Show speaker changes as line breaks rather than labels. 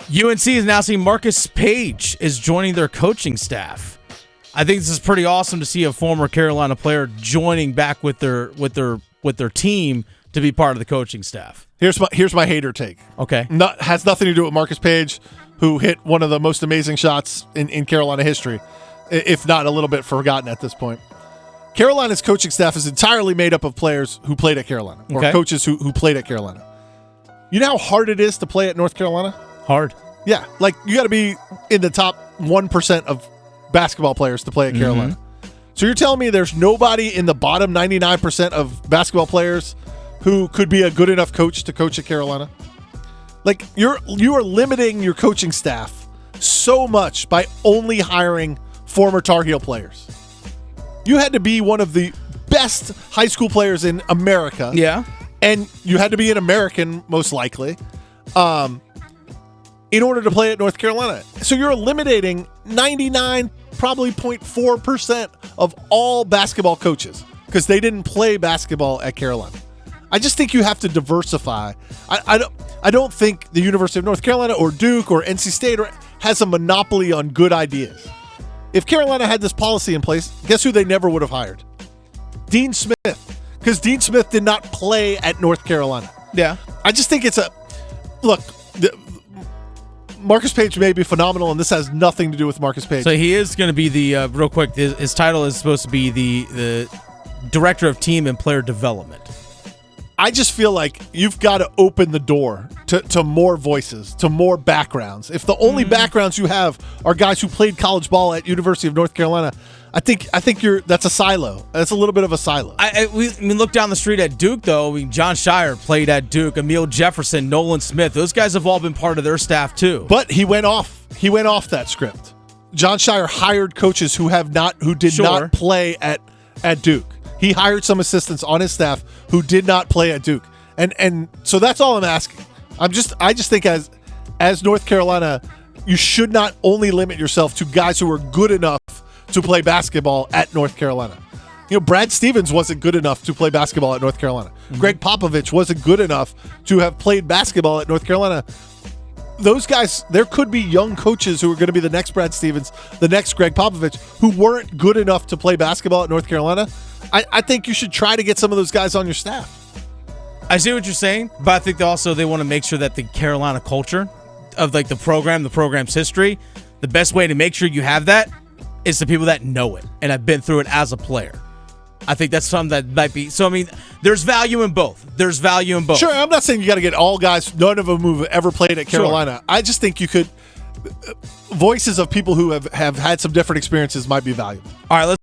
UNC is announcing Marcus Paige is joining their coaching staff. I think this is pretty awesome to see a former Carolina player joining back with their team to be part of the coaching staff.
Here's my hater take.
Okay.
Has nothing to do with Marcus Paige, who hit one of the most amazing shots in Carolina history, if not a little bit forgotten at this point. Carolina's coaching staff is entirely made up of players who played at Carolina, or coaches who played at Carolina. You know how hard it is to play at North Carolina?
Hard.
Yeah. Like, you got to be in the top 1% of basketball players to play at Carolina. So you're telling me there's nobody in the bottom 99% of basketball players who could be a good enough coach to coach at Carolina? Like, you are limiting your coaching staff so much by only hiring former Tar Heel players. You had to be one of the best high school players in America.
Yeah.
And you had to be an American, most likely, in order to play at North Carolina. So you're eliminating 99, probably 0.4% of all basketball coaches because they didn't play basketball at Carolina. I just think you have to diversify. I don't think the University of North Carolina or Duke or NC State has a monopoly on good ideas. If Carolina had this policy in place, guess who they never would have hired? Dean Smith. Because Dean Smith did not play at North Carolina.
Yeah.
I just think it's look, Marcus Paige may be phenomenal, and this has nothing to do with Marcus Paige.
So he is going to be the, real quick, his title is supposed to be the Director of Team and Player Development.
I just feel like you've got to open the door to more voices, to more backgrounds. If the only backgrounds you have are guys who played college ball at University of North Carolina, I think that's a silo. That's a little bit of a silo.
I mean, look down the street at Duke, though. I mean, John Shire played at Duke. Emil Jefferson, Nolan Smith. Those guys have all been part of their staff, too.
But he went off. He went off that script. John Shire hired coaches who did not play at Duke. He hired some assistants on his staff who did not play at Duke. And so that's all I'm asking. I just think as North Carolina, you should not only limit yourself to guys who are good enough to play basketball at North Carolina. You know, Brad Stevens wasn't good enough to play basketball at North Carolina. Greg Popovich wasn't good enough to have played basketball at North Carolina. Those guys, there could be young coaches who are going to be the next Brad Stevens, the next Greg Popovich, who weren't good enough to play basketball at North Carolina. I think you should try to get some of those guys on your staff.
I see what you're saying, but I think they want to make sure that the Carolina culture of like the program's history, the best way to make sure you have that is the people that know it and have been through it as a player. I think that's something that might be. So, I mean, there's value in both.
Sure, I'm not saying you got to get all guys, none of them who've ever played at Carolina. Sure. I just think you could, voices of people who have had some different experiences might be valuable.
All right, let's